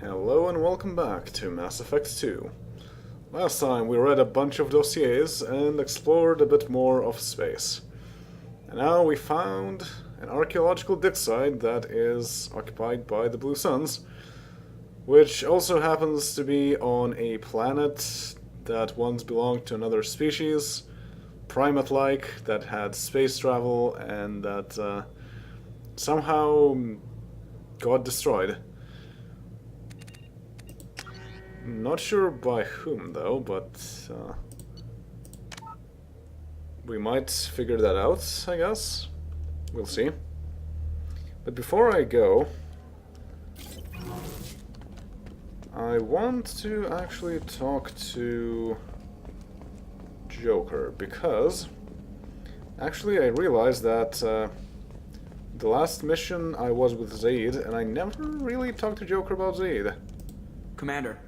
Hello and welcome back to Mass Effect 2. Last time we read a bunch of dossiers and explored a bit more of space. And now we found an archaeological dig site that is occupied by the Blue Suns, which also happens to be on a planet that once belonged to another species, primate-like, that had space travel and that somehow got destroyed. Not sure by whom, though, but we might figure that out, I guess. We'll see. But before I go, I want to actually talk to Joker, because actually I realized that the last mission I was with Zaid, and I never really talked to Joker about Zaid. Commander.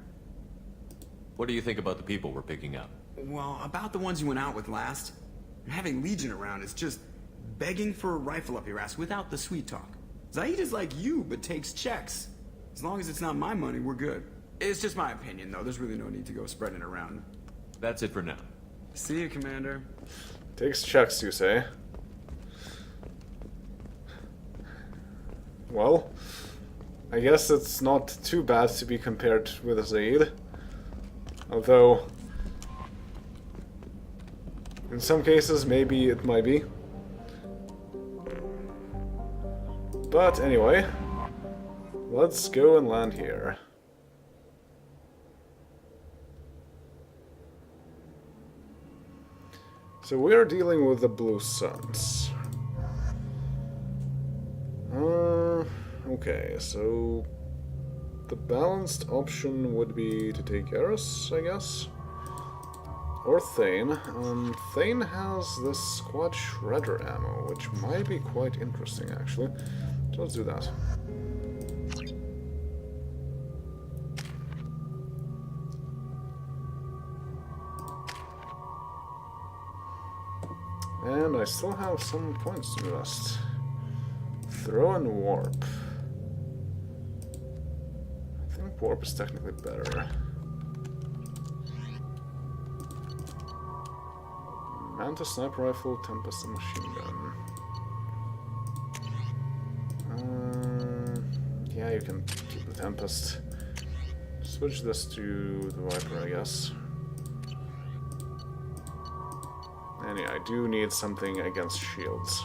What do you think about the people we're picking up? Well, about the ones you went out with last. Having Legion around is just begging for a rifle up your ass without the sweet talk. Zaid is like you, but takes checks. As long as it's not my money, we're good. It's just my opinion, though. There's really no need to go spreading it around. That's it for now. See you, Commander. Takes checks, you say? Well, I guess it's not too bad to be compared with Zaid. Although, in some cases, maybe it might be. But anyway, let's go and land here. So we are dealing with the Blue Suns. Okay, so the balanced option would be to take Eris, I guess. Or Thane. Thane has this squad shredder ammo, which might be quite interesting, actually. So let's do that. And I still have some points to invest. Throw and warp. I think warp is technically better. Manta sniper rifle, Tempest and machine gun. Yeah, you can keep the Tempest. Switch this to the Viper, I guess. And yeah, I do need something against shields.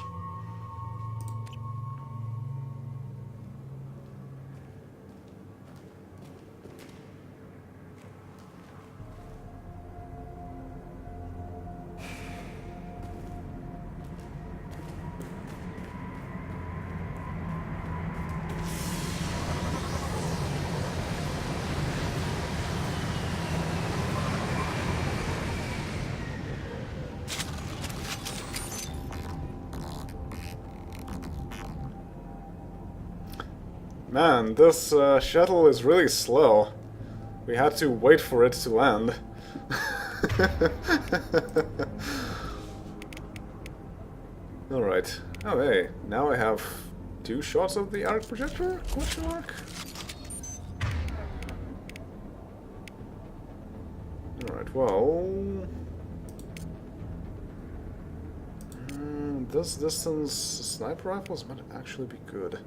Man, this shuttle is really slow. We had to wait for it to land. Alright. Oh hey, now I have 2 shots of the arc projector? Question mark? Alright, well... this distance sniper rifles might actually be good.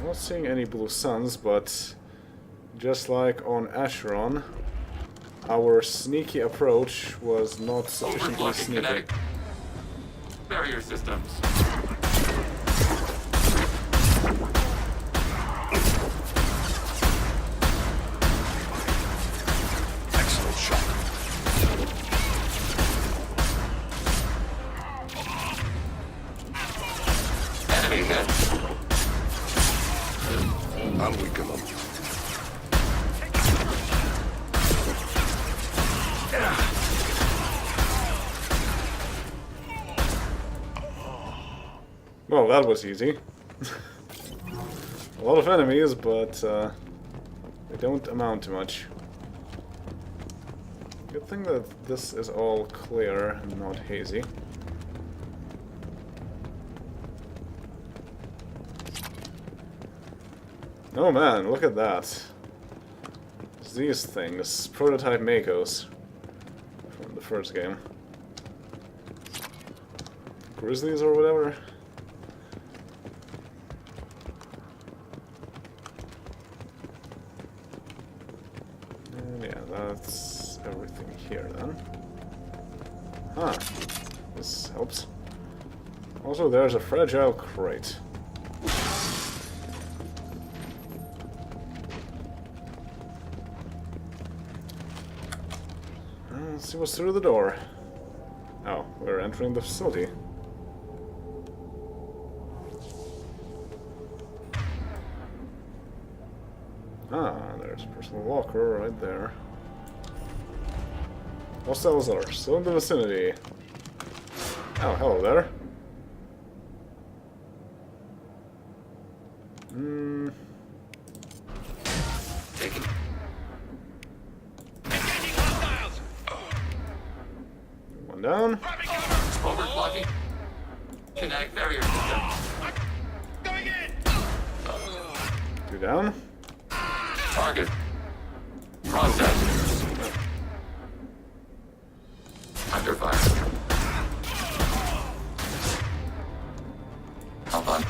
Not seeing any Blue Suns, but just like on Acheron, our sneaky approach was not sufficiently sneaky. Kinetic. Barrier systems. Excellent shot. Enemy hit. I'll weaken them. Well, that was easy. A lot of enemies, but they don't amount to much. Good thing that this is all clear and not hazy. Oh man, look at that. It's these things, prototype Makos from the first game. Grizzlies or whatever. And yeah, that's everything here then. Huh. This helps. Also, there's a fragile crate. Let's see what's through the door. Oh, we're entering the facility. Ah, there's a personal locker right there. Hostiles are still in the vicinity. Oh, hello there. One down. Overclocking. Kinetic barrier system. Going in! Two down. Target. Process. Under fire. Hold on.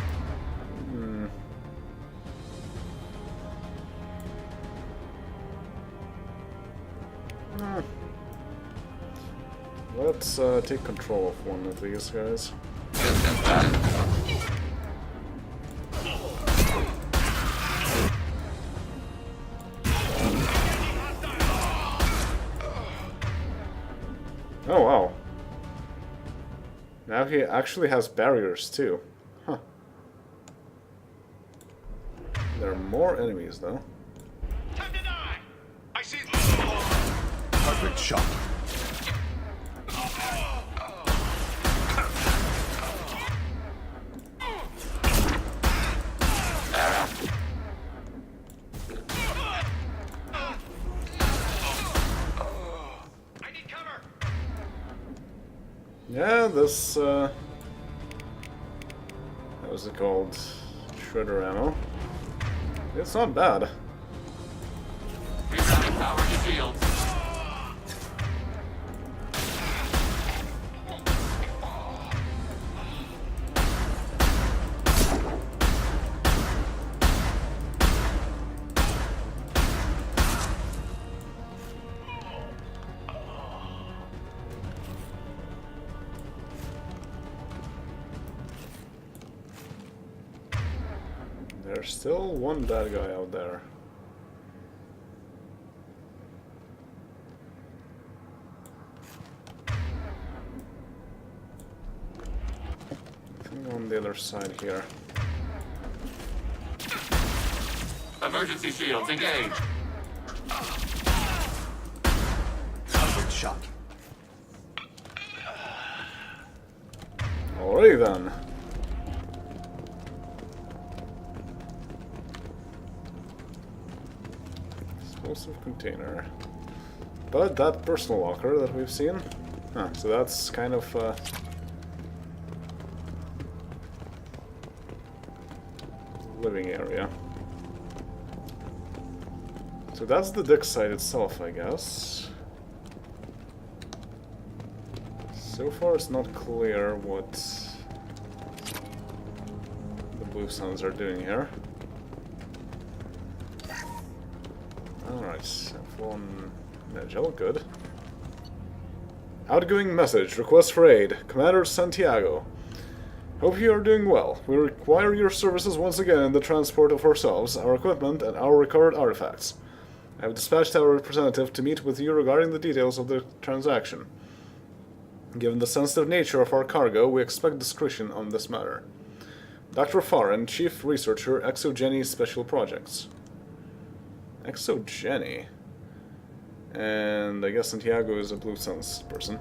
Let's take control of one of these guys. System pass. Oh wow. Now he actually has barriers too. Huh. There are more enemies though. Time to die! I see. Perfect shot. I need cover! Yeah, this what was it called? Shredder ammo. It's not bad. Rerouting power to shields. There's still one bad guy out there. Nothing on the other side here. Emergency shields engaged. Perfect shot. Alrighty then. Explosive container. But that personal locker that we've seen. Huh, so that's kind of living area. So that's the dig site itself, I guess. So far it's not clear what the Blue Suns are doing here. Alright, F1 Nigel, good. Outgoing message, request for aid. Commander Santiago. Hope you are doing well. We require your services once again in the transport of ourselves, our equipment, and our recovered artifacts. I have dispatched our representative to meet with you regarding the details of the transaction. Given the sensitive nature of our cargo, we expect discretion on this matter. Dr. Farrin, Chief Researcher, ExoGeni Special Projects. ExoGeni? And I guess Santiago is a Blue Suns person.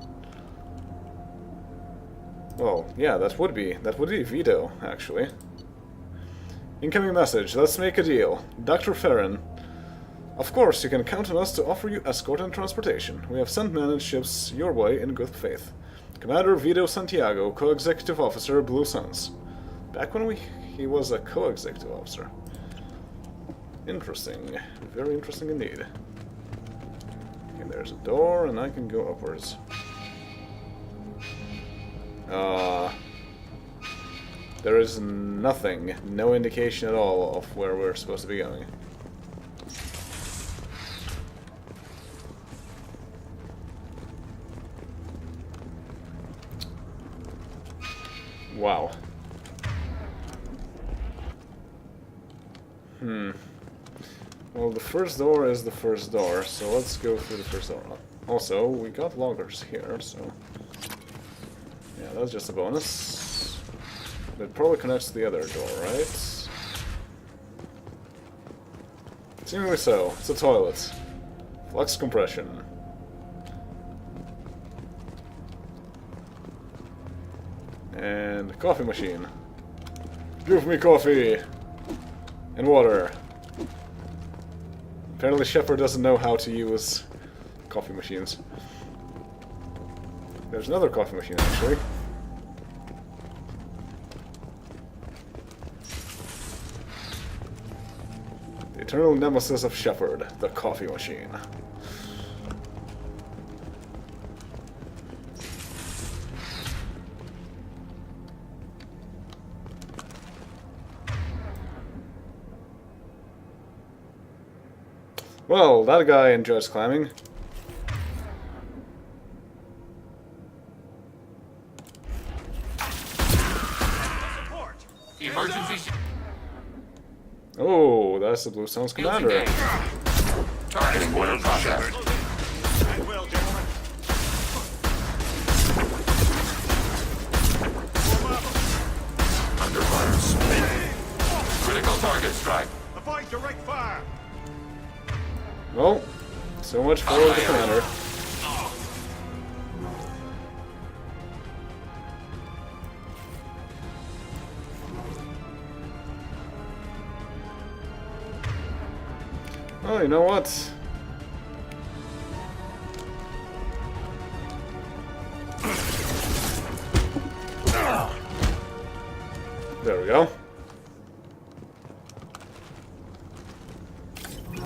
Well, yeah, that would be Vito, actually. Incoming message, let's make a deal. Dr. Farrin, Of course, you can count on us to offer you escort and transportation. We have sent men and ships your way in good faith. Commander Vito Santiago, Co-Executive Officer, Blue Suns. Back when he was a Co-Executive Officer. Interesting. Very interesting indeed. Okay, there's a door, and I can go upwards. There is nothing, no indication at all of where we're supposed to be going. Wow. Well, the first door is the first door, so let's go through the first door. Also, we got loggers here, so... yeah, that's just a bonus. It probably connects to the other door, right? Seemingly so. It's a toilet. Flux compression. And coffee machine. Give me coffee! And water. Apparently Shepard doesn't know how to use coffee machines. There's another coffee machine, actually. The eternal nemesis of Shepard, the coffee machine. Well, that guy enjoys climbing. Support! Emergency. Oh, that's the Blue Suns commander. Targeting order process. I will, gentlemen. Form up. Under fire. Critical target strike. Avoid direct fire. Well, so much for the commander. Oh, you know what? There we go.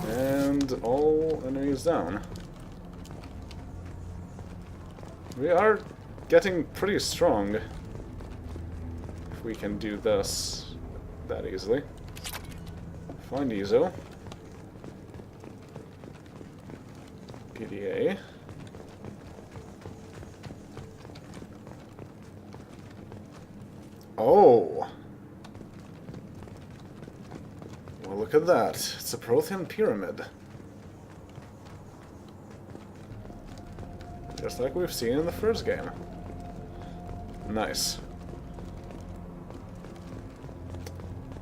And all enemies down. We are getting pretty strong. If we can do this that easily. Find Ezo. PDA. Oh! Well, look at that. It's a Prothean pyramid. Just like we've seen in the first game. Nice.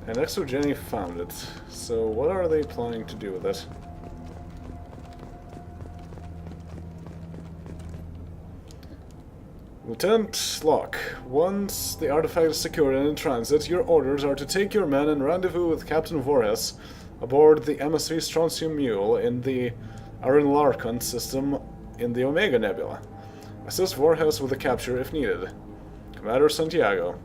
And ExoGeni found it. So what are they planning to do with it? Lieutenant Locke, once the artifact is secured and in transit, your orders are to take your men and rendezvous with Captain Voorhis aboard the MSV Strontium Mule in the Larkin system in the Omega Nebula. Assist Voorhis with the capture if needed. Commander Santiago.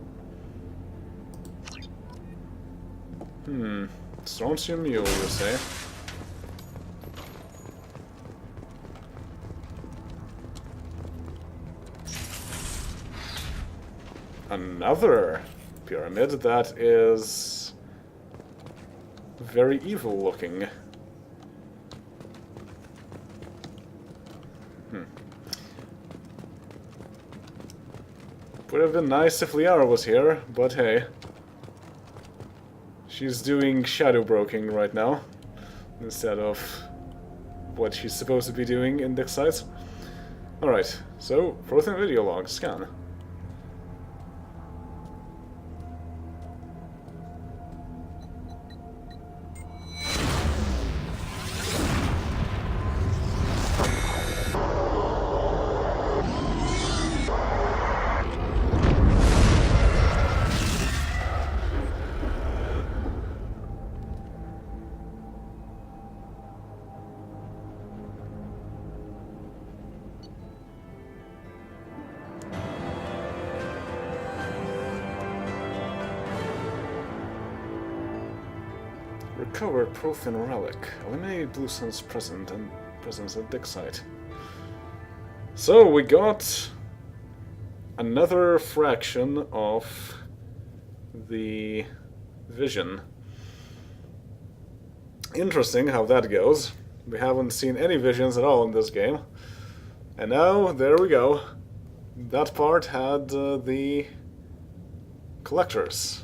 Strontium Mule, you say? Another pyramid that is very evil looking. Would have been nice if Liara was here, but hey. She's doing shadow broking right now, instead of what she's supposed to be doing in Index sites. Alright, so, Prothean video log, scan. Recovered Prothean relic. Eliminate Blue Sun's presence at dig site. So we got another fraction of the vision. Interesting how that goes. We haven't seen any visions at all in this game. And now, there we go. That part had the collectors.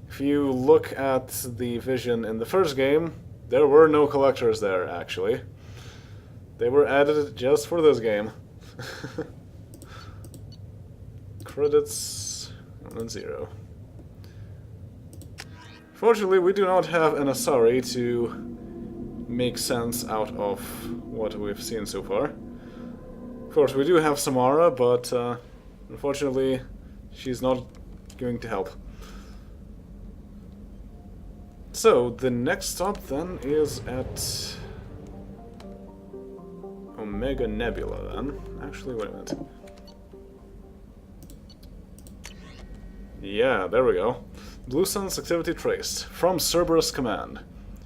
If you look at the vision in the first game, there were no collectors there, actually. They were added just for this game. Credits and 0. Fortunately, we do not have an Asari to make sense out of what we've seen so far. Of course, we do have Samara, but unfortunately, she's not going to help. So, the next stop then is at Omega Nebula then. Actually, wait a minute. Yeah, there we go. Blue Sun's activity traced. From Cerberus Command.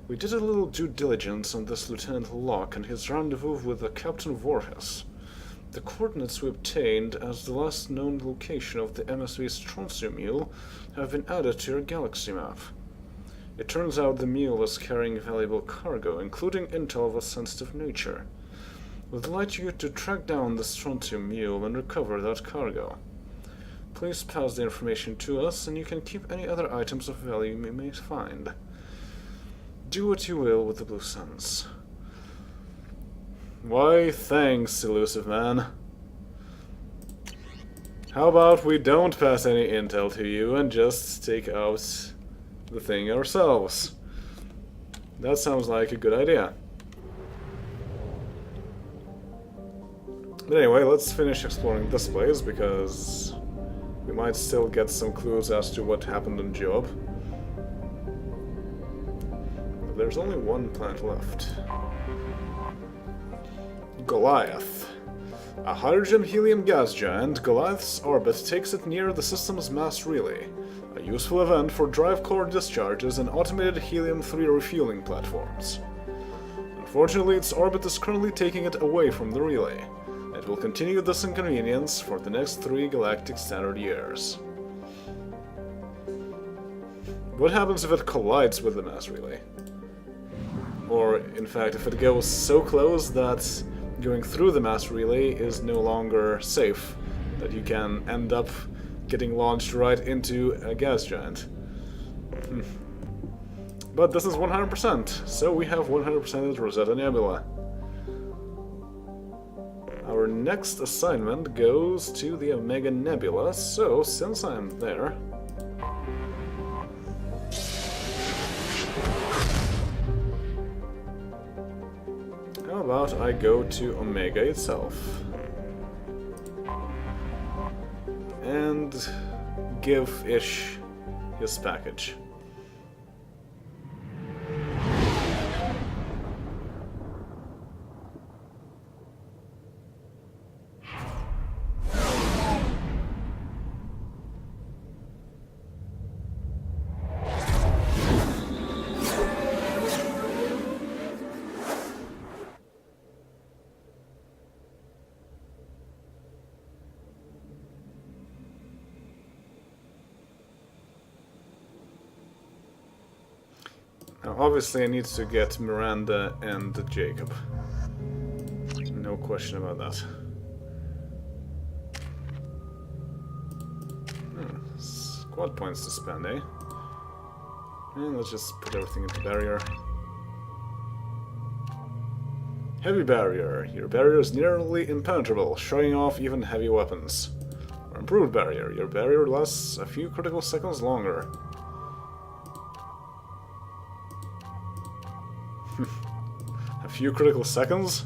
We did a little due diligence on this Lieutenant Locke and his rendezvous with the Captain Voorhis. The coordinates we obtained as the last known location of the MSV Strontium Mule have been added to your galaxy map. It turns out the mule was carrying valuable cargo, including intel of a sensitive nature. We'd like you to track down the Strontium Mule and recover that cargo. Please pass the information to us, and you can keep any other items of value you may find. Do what you will with the Blue Suns. Why, thanks, elusive man. How about we don't pass any intel to you and just take out the thing ourselves? That sounds like a good idea. But anyway, let's finish exploring this place, because we might still get some clues as to what happened on Job. But there's only one planet left. Goliath. A hydrogen-helium gas giant, Goliath's orbit takes it near the system's mass relay, a useful event for drive core discharges and automated helium-3 refueling platforms. Unfortunately, its orbit is currently taking it away from the relay. It will continue this inconvenience for the next 3 galactic standard years. What happens if it collides with the mass relay? Or, in fact, if it goes so close that going through the mass relay is no longer safe, that you can end up getting launched right into a gas giant. But this is 100%, so we have 100% Rosetta Nebula. Our next assignment goes to the Omega Nebula, so since I'm there... How about I go to Omega itself? And give Ish his package. Now, obviously I need to get Miranda and Jacob. No question about that. Squad points to spend, eh? And let's just put everything into barrier. Heavy barrier. Your barrier is nearly impenetrable, shutting off even heavy weapons. Or improved barrier. Your barrier lasts a few critical seconds longer. A few critical seconds?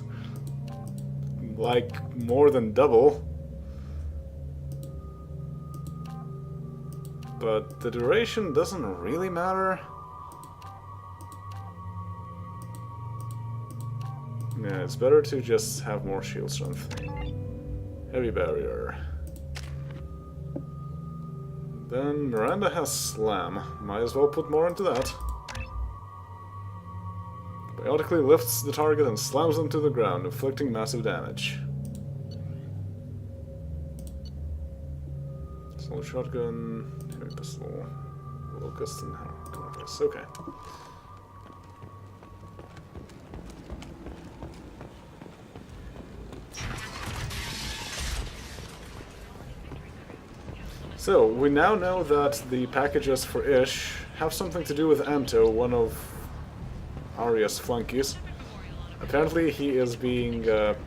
Like, more than double. But the duration doesn't really matter. Yeah, it's better to just have more shield strength. Heavy barrier. Then Miranda has slam. Might as well put more into that. Chaotically lifts the target and slams them to the ground, inflicting massive damage. Solid shotgun, heavy pistol, locust and compass. Okay. So, we now know that the packages for Ish have something to do with Anto, one of Arya's flunkies. Apparently he is being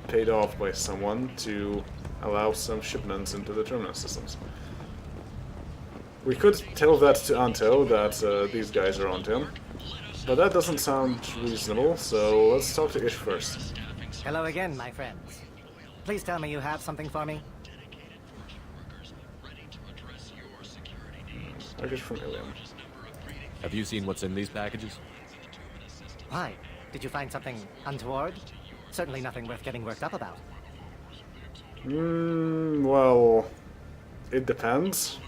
paid off by someone to allow some shipments into the Terminus Systems. We could tell that to Anto, that these guys are onto him, but that doesn't sound reasonable, so let's talk to Ish first. Hello again, my friends. Please tell me you have something for me. Package from Ilium. Have you seen what's in these packages? Why? Did you find something untoward? Certainly nothing worth getting worked up about. Well, it depends.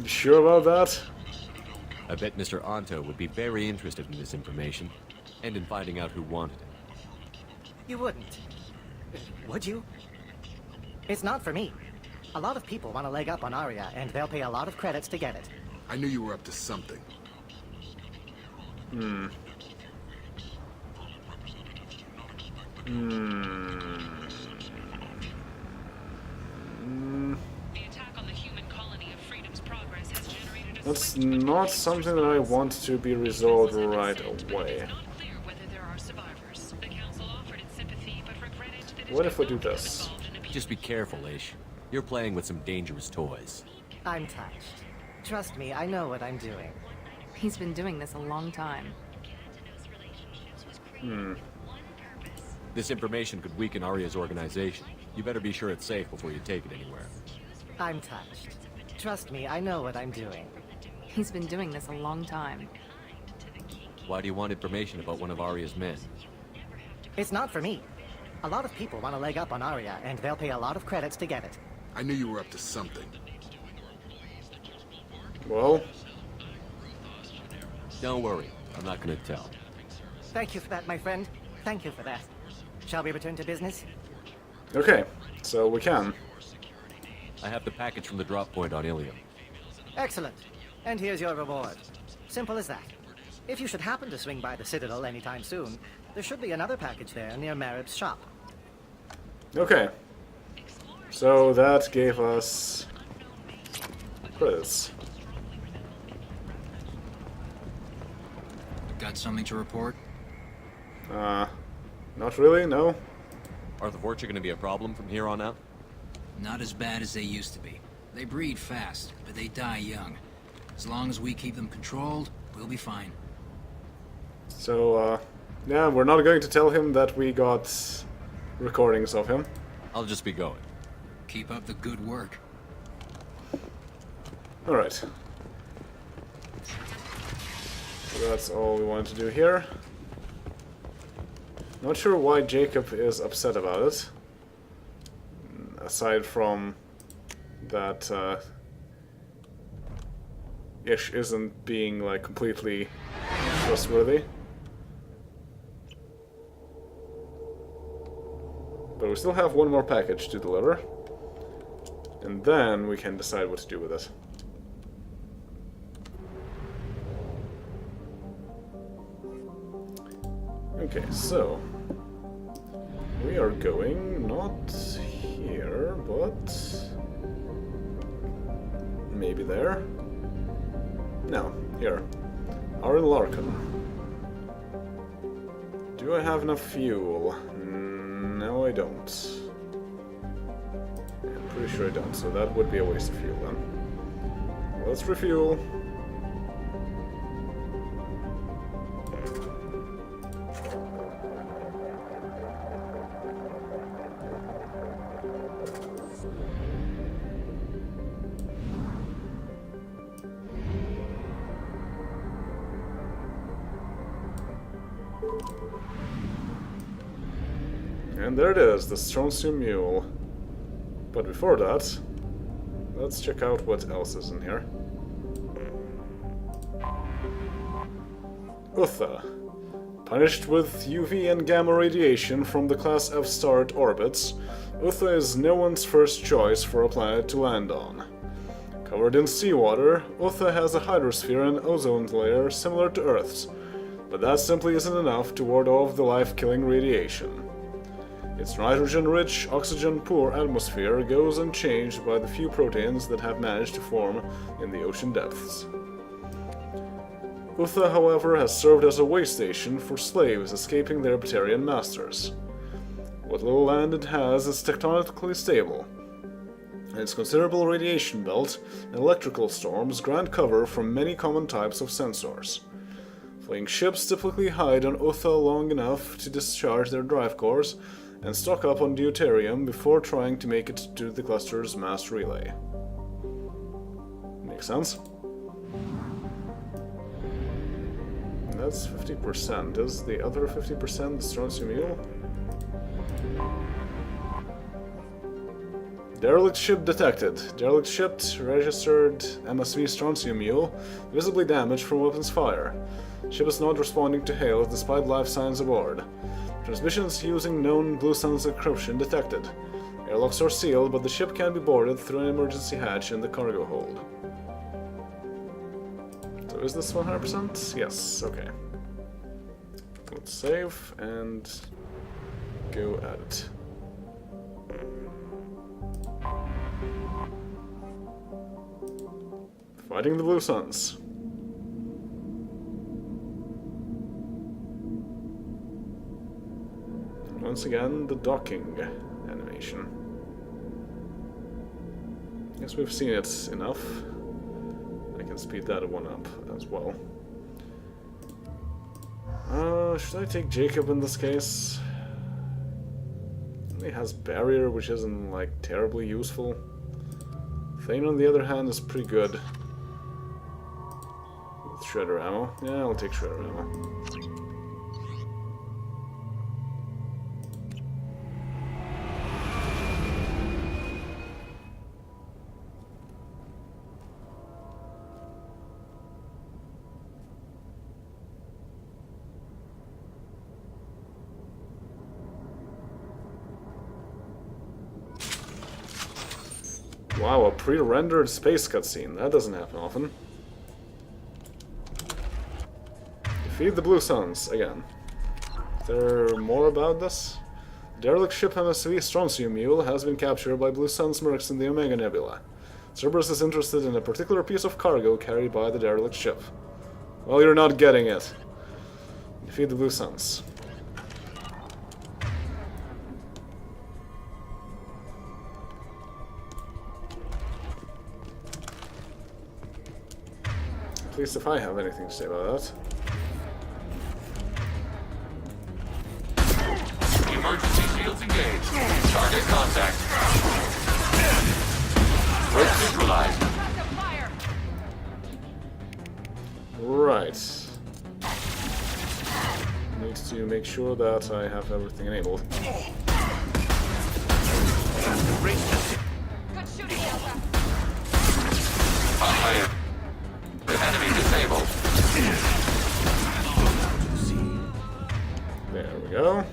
You sure about that? I bet Mr. Anto would be very interested in this information, and in finding out who wanted it. You wouldn't. Would you? It's not for me. A lot of people want a leg up on Arya, and they'll pay a lot of credits to get it. I knew you were up to something. The attack on the human colony of Freedom's Progress has generated a That's not something that I want to be resolved right away. It's not clear whether there are survivors. The council offered its sympathy, but regretted that What if we do this? Just be careful, Ish. You're playing with some dangerous toys. I'm touched. Trust me, I know what I'm doing. He's been doing this a long time. This information could weaken Arya's organization. You better be sure it's safe before you take it anywhere. I'm touched. Trust me, I know what I'm doing. He's been doing this a long time. Why do you want information about one of Arya's men? It's not for me. A lot of people want a leg up on Arya, and they'll pay a lot of credits to get it. I knew you were up to something. Well, Don't worry, I'm not gonna tell. Thank you for that, my friend. Thank you for that. Shall we return to business? okay, so we can. I have the package from the drop point on Ilium. Excellent. And here's your reward. Simple as that. If you should happen to swing by the Citadel anytime soon, there should be another package there near Marib's shop. Okay. So that gave us credits. Got something to report? Not really, no. Are the Vorcha gonna be a problem from here on out? Not as bad as they used to be. They breed fast, but they die young. As long as we keep them controlled, we'll be fine. So, yeah, we're not going to tell him that we got recordings of him. I'll just be going. Keep up the good work. Alright. So that's all we wanted to do here. Not sure why Jacob is upset about it. Aside from that Ish isn't being like completely trustworthy. But we still have one more package to deliver. And then we can decide what to do with it. Okay, so we are going not here, but maybe there. No, here. Are in Larkin. Do I have enough fuel? No, I don't. I'm pretty sure I don't, so that would be a waste of fuel then. Let's refuel. And there it is, the strontium mule. But before that, let's check out what else is in here. Botha. Punished with UV and gamma radiation from the Class F star it orbits, Botha is no one's first choice for a planet to land on. Covered in seawater, Botha has a hydrosphere and ozone layer similar to Earth's, but that simply isn't enough to ward off the life-killing radiation. Its nitrogen-rich, oxygen-poor atmosphere goes unchanged by the few proteins that have managed to form in the ocean depths. Botha, however, has served as a way station for slaves escaping their Batarian masters. What little land it has is tectonically stable, and its considerable radiation belt and electrical storms grant cover from many common types of sensors. Fleeing ships typically hide on Botha long enough to discharge their drive cores and stock up on deuterium before trying to make it to the cluster's mass relay. Makes sense? That's 50%. Is the other 50% the strontium mule? Derelict ship detected. Derelict ship registered MSV strontium mule, visibly damaged from weapons fire. Ship is not responding to hails despite life signs aboard. Transmissions using known Blue Sun's encryption detected. Airlocks are sealed, but the ship can be boarded through an emergency hatch in the cargo hold. So is this 100%? Yes, okay. Let's save and go at it. Fighting the Blue Suns. Once again, the docking animation. Guess we've seen it enough. I can speed that one up as well. Should I take Jacob in this case? He has barrier, which isn't like terribly useful. Thane, on the other hand, is pretty good with shredder ammo. Yeah, I'll take shredder ammo. Wow, a pre-rendered space cutscene. That doesn't happen often. Defeat the Blue Suns, again. Is there more about this? Derelict ship MSV Strontium Mule has been captured by Blue Suns mercs in the Omega Nebula. Cerberus is interested in a particular piece of cargo carried by the derelict ship. Well, you're not getting it. Defeat the Blue Suns. At least if I have anything to say about that. Emergency shields engaged. Target contact. Threat neutralized. Right. Need to make sure that I have everything enabled. Good shooting, Delta. Fire. The enemy disabled. There we go.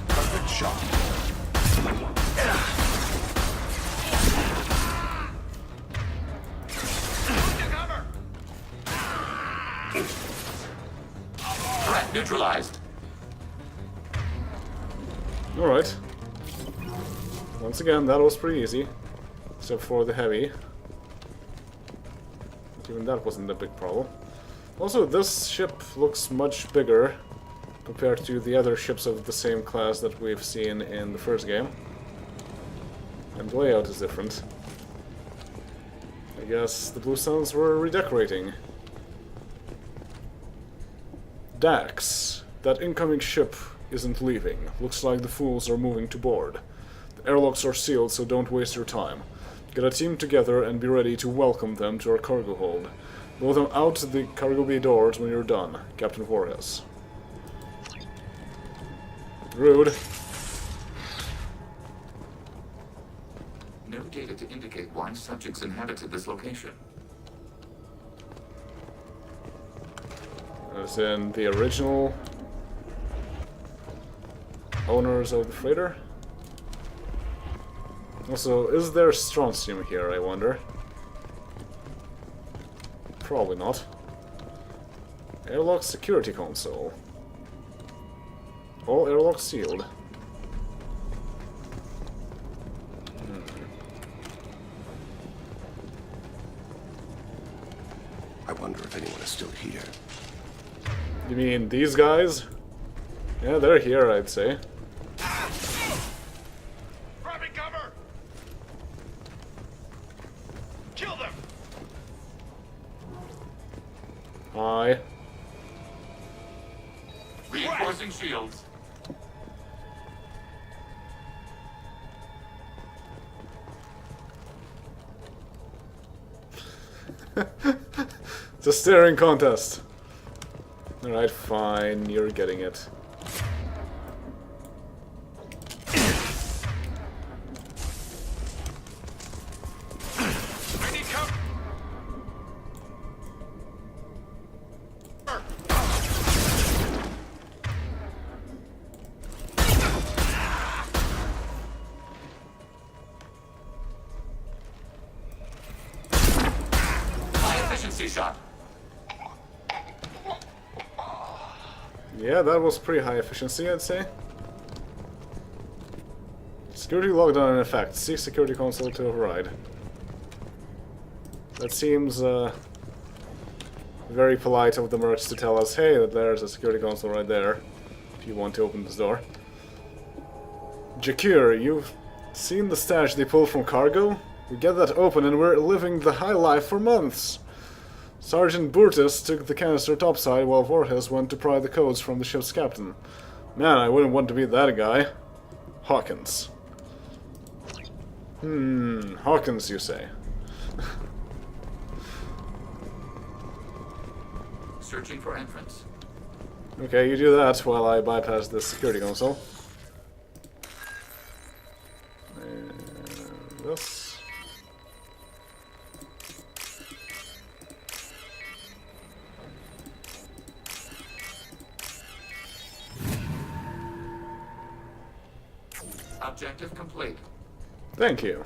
Perfect shot. Threat neutralized. Alright. Once again, that was pretty easy. Except for the heavy. But even that wasn't a big problem. Also, this ship looks much bigger compared to the other ships of the same class that we've seen in the first game. And the layout is different. I guess the Blue Suns were redecorating. Dax. That incoming ship isn't leaving. Looks like the fools are moving to board. The airlocks are sealed, so don't waste your time. Get a team together and be ready to welcome them to our cargo hold. Blow them out the cargo bay doors when you're done, Captain Voorhees. Rude. No data to indicate why subjects inhabited this location. As in the original owners of the freighter? Also, is there strontium here, I wonder? Probably not. Airlock security console. All airlocks sealed. I wonder if anyone is still here. You mean these guys? Yeah, they're here, I'd say. Grabbing cover! Kill them! Hi. Reinforcing shields. It's a staring contest. Alright, fine, you're getting it. I need cover! High efficiency shot. Yeah, that was pretty high efficiency, I'd say. Security lockdown in effect. See security console to override. That seems very polite of the mercs to tell us, hey, there's a security console right there, if you want to open this door. Jakir, you've seen the stash they pulled from cargo? We get that open and we're living the high life for months. Sergeant Burtis took the canister topside while Voorhees went to pry the codes from the ship's captain. Man, I wouldn't want to be that guy. Hawkins. Hawkins, you say? Searching for entrance. Okay, you do that while I bypass the security console. And this. Objective complete. Thank you.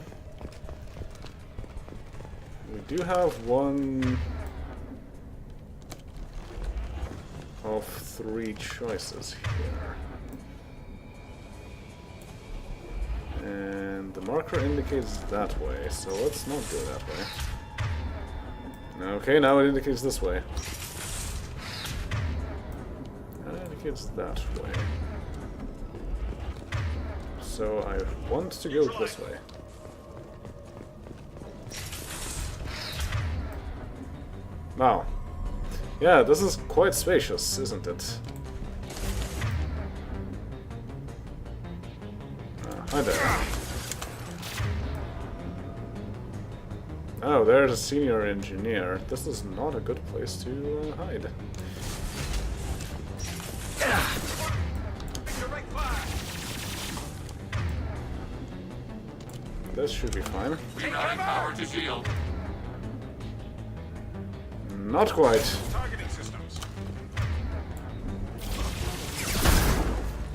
We do have one of 3 choices here. And the marker indicates that way, so let's not go that way. Okay, now it indicates this way. Now it indicates that way. So I want to go this way. Wow. Yeah, this is quite spacious, isn't it? Hi there. Oh, there's a senior engineer. This is not a good place to hide. Direct fire! This should be fine. Rerouting power to shield. Not quite. Targeting systems.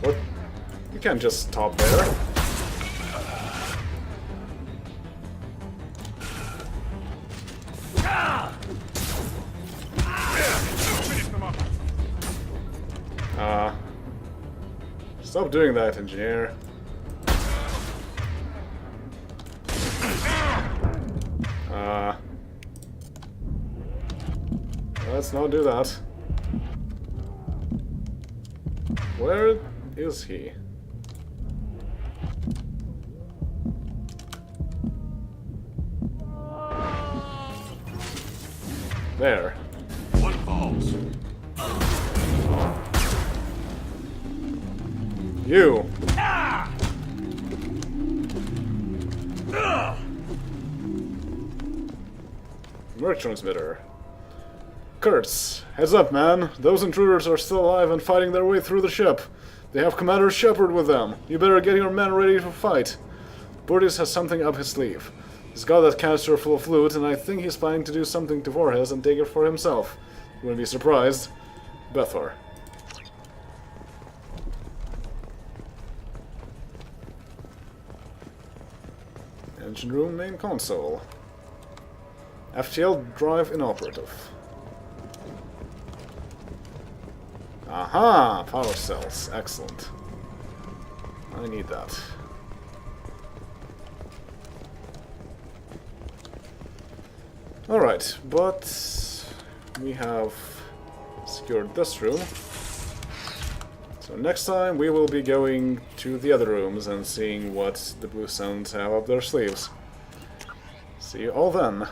What? You can't just stop there. Finish them up. Stop doing that, engineer. Let's not do that. Where is he? There. One falls. You! Merc transmitter. Kurtz, heads up, man. Those intruders are still alive and fighting their way through the ship. They have Commander Shepard with them. You better get your men ready to fight. Burtis has something up his sleeve. He's got that canister full of loot, and I think he's planning to do something to Voorhees and take it for himself. Wouldn't be surprised. Bethor. Engine room, main console. FTL drive inoperative. Aha! Power cells. Excellent. I need that. Alright, but we have secured this room. So next time we will be going to the other rooms and seeing what the Blue Suns have up their sleeves. See you all then.